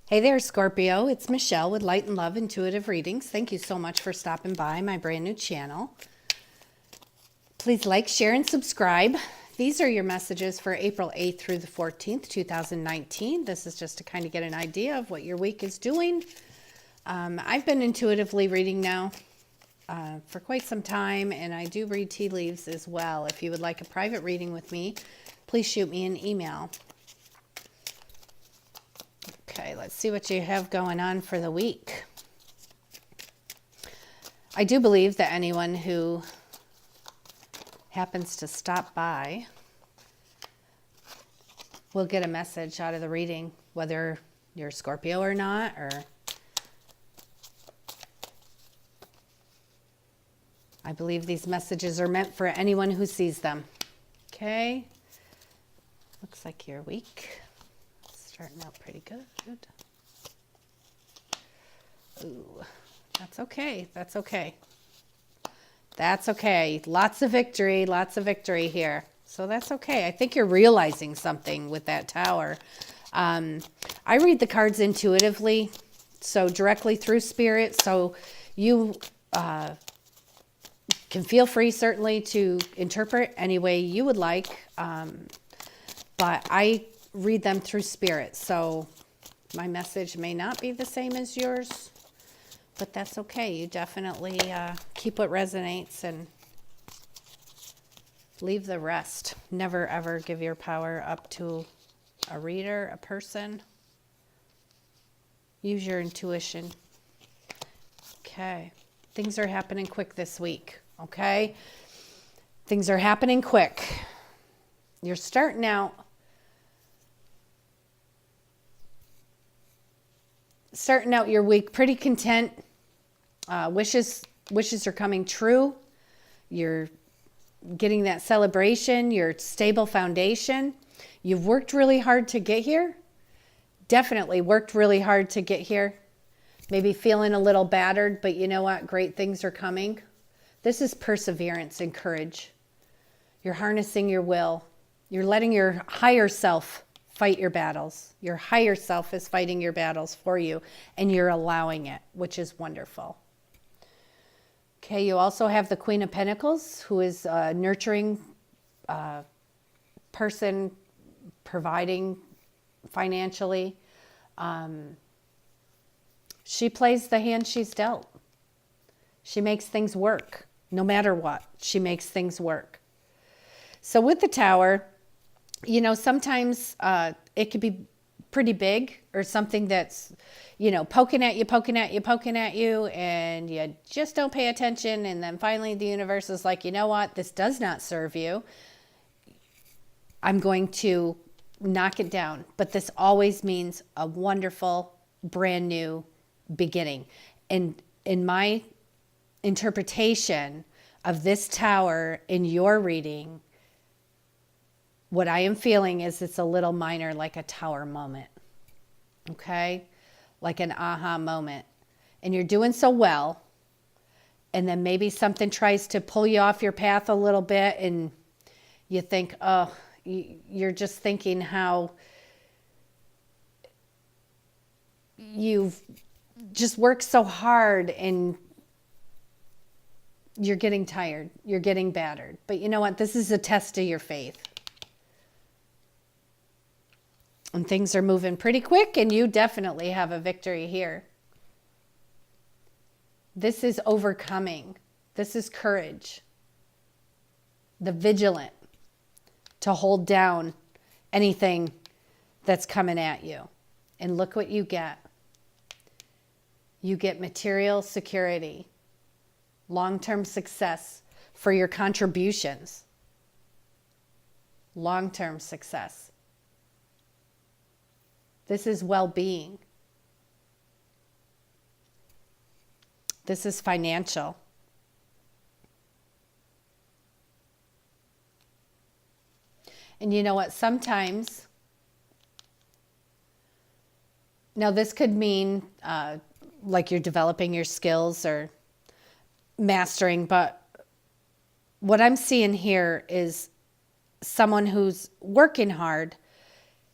Hey there, Scorpio. It's Michelle with Light and Love Intuitive Readings. Thank you so much for stopping by my brand new channel. Please like, share, and subscribe. These are your messages for April 8th through the 14th, 2019. This is just to kind of get an idea of what your week is doing. I've been intuitively reading now for quite some time, and I do read tea leaves as well. If you would like a private reading with me, please shoot me an email. Okay, let's see what you have going on for the week. I do believe that anyone who happens to stop by will get a message out of the reading, whether you're Scorpio or not, or I believe these messages are meant for anyone who sees them. Okay, looks like your week starting out pretty good. Ooh, that's okay. That's okay. That's okay. Lots of victory here. So that's okay. I think you're realizing something with that tower. I read the cards intuitively, so directly through spirit. So you can feel free, certainly, to interpret any way you would like. But I read them through spirit, so my message may not be the same as yours, but that's okay. You definitely keep what resonates and leave the rest. Never ever give your power up to a reader, a person. Use your intuition. Okay, things are happening quick this week. Okay, things are happening quick. You're starting out your week pretty content. Wishes are coming true. You're getting that celebration, your stable foundation. You've worked really hard to get here. Definitely worked really hard to get here. Maybe feeling a little battered, but you know what? Great things are coming. This is perseverance and courage. You're harnessing your will. You're letting your higher self fight your battles. Your higher self is fighting your battles for you, and you're allowing it, which is wonderful. Okay, you also have the Queen of Pentacles, who is a nurturing person, providing financially. She plays the hand she's dealt. She makes things work. No matter what, she makes things work. So with the Tower, you know, sometimes it could be pretty big, or something that's, you know, poking at you, and you just don't pay attention. And then finally the universe is like, you know what? This does not serve you. I'm going to knock it down. But this always means a wonderful, brand new beginning. And in my interpretation of this Tower in your reading, what I am feeling is it's a little minor, like a Tower moment. Okay? Like an aha moment. And you're doing so well. And then maybe something tries to pull you off your path a little bit, and you think, oh, you're just thinking how you've just worked so hard and you're getting tired. You're getting battered. But you know what? This is a test of your faith. And things are moving pretty quick, and you definitely have a victory here. This is overcoming. This is courage. The vigilant to hold down anything that's coming at you. And look what you get. You get material security, long-term success for your contributions. Long-term success. This is well-being. This is financial. And you know what? Sometimes, now this could mean like you're developing your skills or mastering, but what I'm seeing here is someone who's working hard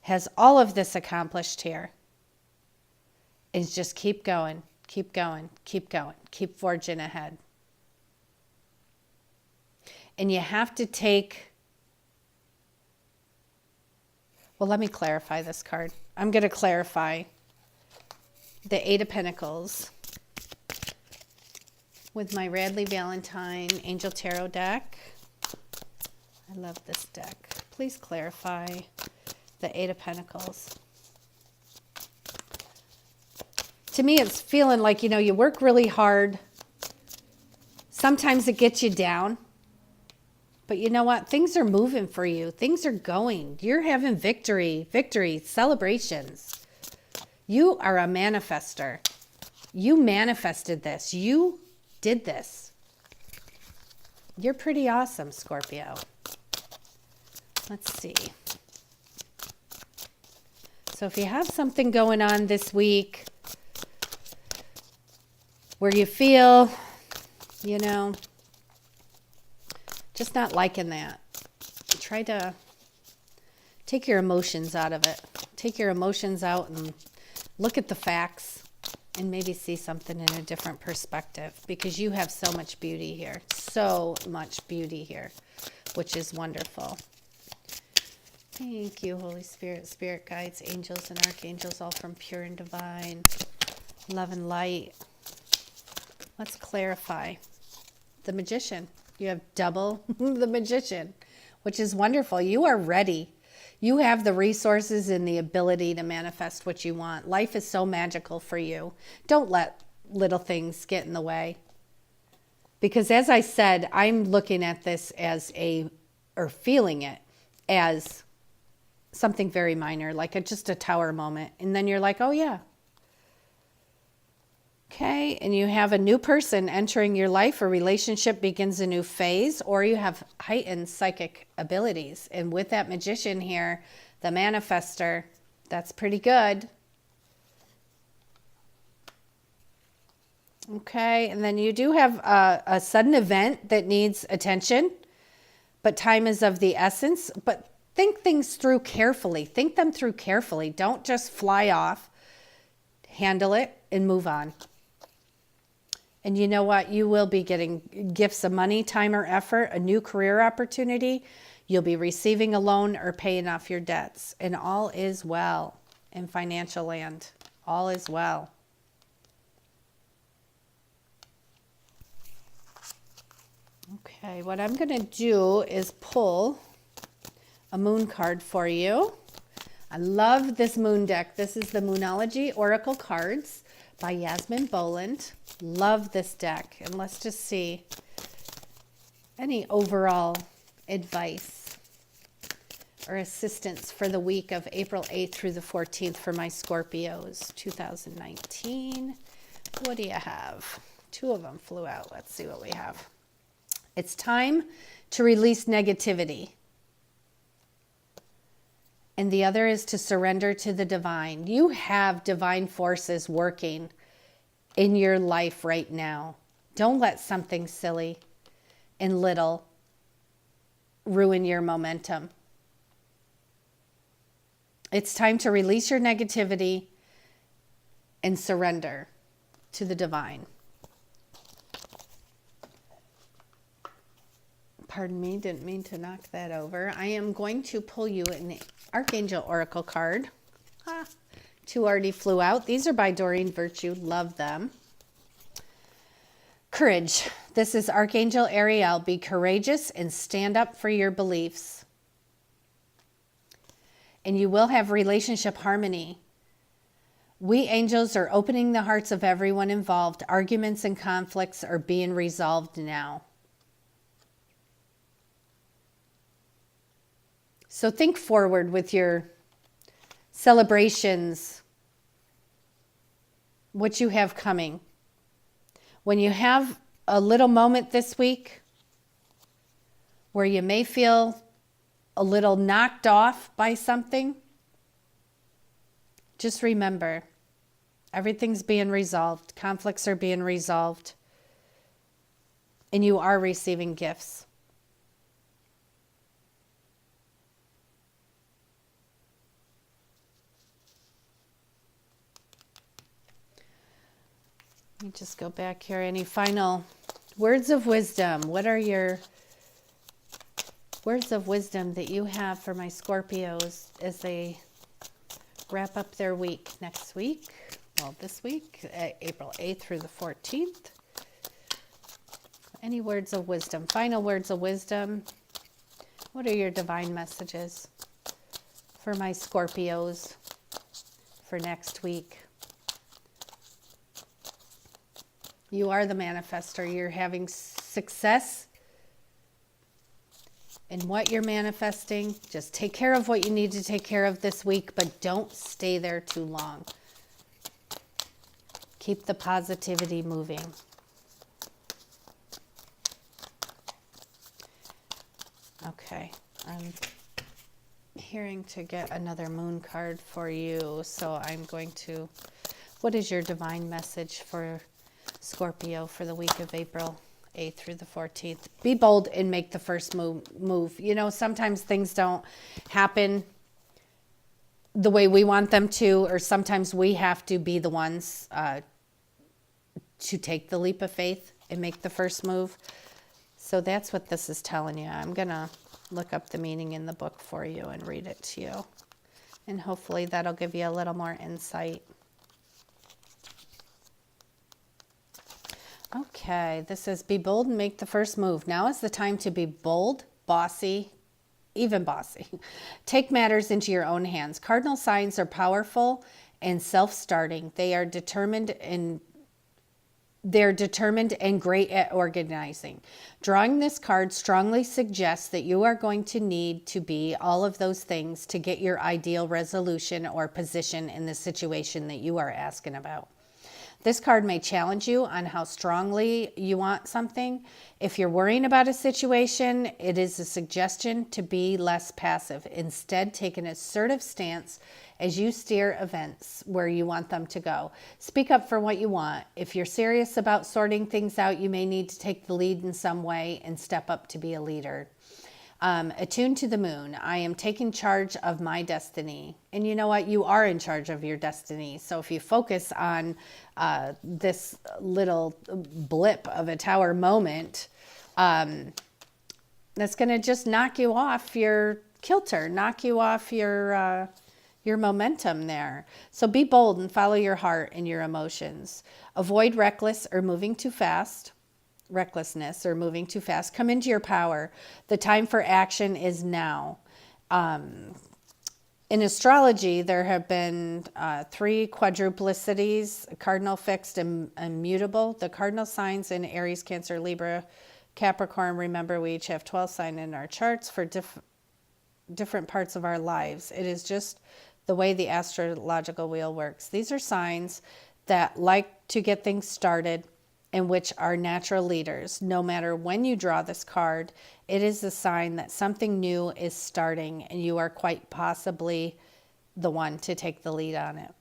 has all of this accomplished here. is just keep going, keep going, keep going, keep forging ahead. And you have to take, well, let me clarify this card. I'm going to clarify the Eight of Pentacles with my Radleigh Valentine Angel Tarot deck. I love this deck. Please clarify the Eight of Pentacles. To me, it's feeling like, you work really hard. Sometimes it gets you down. But you know what? Things are moving for you. Things are going. You're having victory, celebrations. You are a manifester. You manifested this. You did this. You're pretty awesome, Scorpio. Let's see. So if you have something going on this week where you feel, just not liking that, try to take your emotions out of it. Take your emotions out and look at the facts and maybe see something in a different perspective, because you have so much beauty here. So much beauty here, which is wonderful. Thank you, Holy Spirit, spirit guides, angels and archangels, all from pure and divine love and light. Let's clarify the Magician. You have double the Magician, which is wonderful. You are ready. You have the resources and the ability to manifest what you want. Life is so magical for you. Don't let little things get in the way. Because as I said, I'm looking at this as feeling it as something very minor, like just a tower moment. And then you're like, oh yeah. Okay, and you have a new person entering your life. A relationship begins a new phase, or you have heightened psychic abilities. And with that Magician here, the manifester, that's pretty good. Okay, and then you do have a sudden event that needs attention, but time is of the essence. But think things through carefully. Think them through carefully. Don't just fly off. Handle it and move on. And you know what? You will be getting gifts of money, time, or effort, a new career opportunity. You'll be receiving a loan or paying off your debts. And all is well in financial land. All is well. Okay, what I'm going to do is pull a moon card for you. I love this moon deck. This is the Moonology Oracle cards by Yasmin, Boland. Love this deck. And let's just see any overall advice or assistance for the week of April 8th through the 14th for my Scorpios 2019. What do you have? Two of them flew out. Let's see what we have. It's time to release negativity. And the other is to surrender to the divine. You have divine forces working in your life right now. Don't let something silly and little ruin your momentum. It's time to release your negativity and surrender to the divine. Pardon me, didn't mean to knock that over. I am going to pull you an Archangel Oracle card. Two already flew out. These are by Doreen Virtue. Love them. Courage. This is Archangel Ariel. Be courageous and stand up for your beliefs. And you will have relationship harmony. We angels are opening the hearts of everyone involved. Arguments and conflicts are being resolved now. So think forward with your celebrations, what you have coming. When you have a little moment this week where you may feel a little knocked off by something, just remember, everything's being resolved. Conflicts are being resolved. And you are receiving gifts. Let me just go back here. Any final words of wisdom? What are your words of wisdom that you have for my Scorpios as they wrap up their week next week? Well, this week, April 8th through the 14th. Any words of wisdom? Final words of wisdom. What are your divine messages for my Scorpios for next week? You are the manifestor. You're having success in what you're manifesting. Just take care of what you need to take care of this week, but don't stay there too long. Keep the positivity moving. Okay, I'm hearing to get another moon card for you, so I'm going to, what is your divine message for Scorpio for the week of April 8th through the 14th? Be bold and make the first move. You know, sometimes things don't happen the way we want them to, or sometimes we have to be the ones to take the leap of faith and make the first move. So that's what this is telling you. I'm going to look up the meaning in the book for you and read it to you. And hopefully that'll give you a little more insight. Okay, this says, be bold and make the first move. Now is the time to be bold, bossy, even bossy. Take matters into your own hands. Cardinal signs are powerful and self-starting. They're determined and great at organizing. Drawing this card strongly suggests that you are going to need to be all of those things to get your ideal resolution or position in the situation that you are asking about. This card may challenge you on how strongly you want something. If you're worrying about a situation, it is a suggestion to be less passive. Instead, take an assertive stance as you steer events where you want them to go. Speak up for what you want. If you're serious about sorting things out, you may need to take the lead in some way and step up to be a leader. Attuned to the moon. I am taking charge of my destiny. And you know what? You are in charge of your destiny. So if you focus on this little blip of a tower moment, that's going to just knock you off your kilter, knock you off your momentum there. So be bold and follow your heart and your emotions. Avoid recklessness or moving too fast. Come into your power. The time for action is now. In astrology, there have been 3 quadruplicities: cardinal, fixed, and immutable. The cardinal signs in Aries, Cancer, Libra, Capricorn. Remember, we each have 12 signs in our charts for different parts of our lives. It is just the way the astrological wheel works. These are signs that like to get things started and which are natural leaders. No matter when you draw this card, it is a sign that something new is starting and you are quite possibly the one to take the lead on it.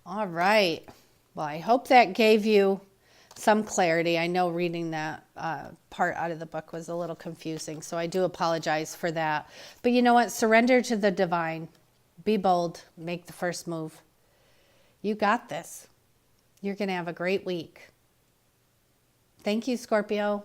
All right. Well, I hope that gave you some clarity. I know reading that part out of the book was a little confusing, so I do apologize for that. But you know what? Surrender to the divine. Be bold. Make the first move. You got this. You're going to have a great week. Thank you, Scorpio.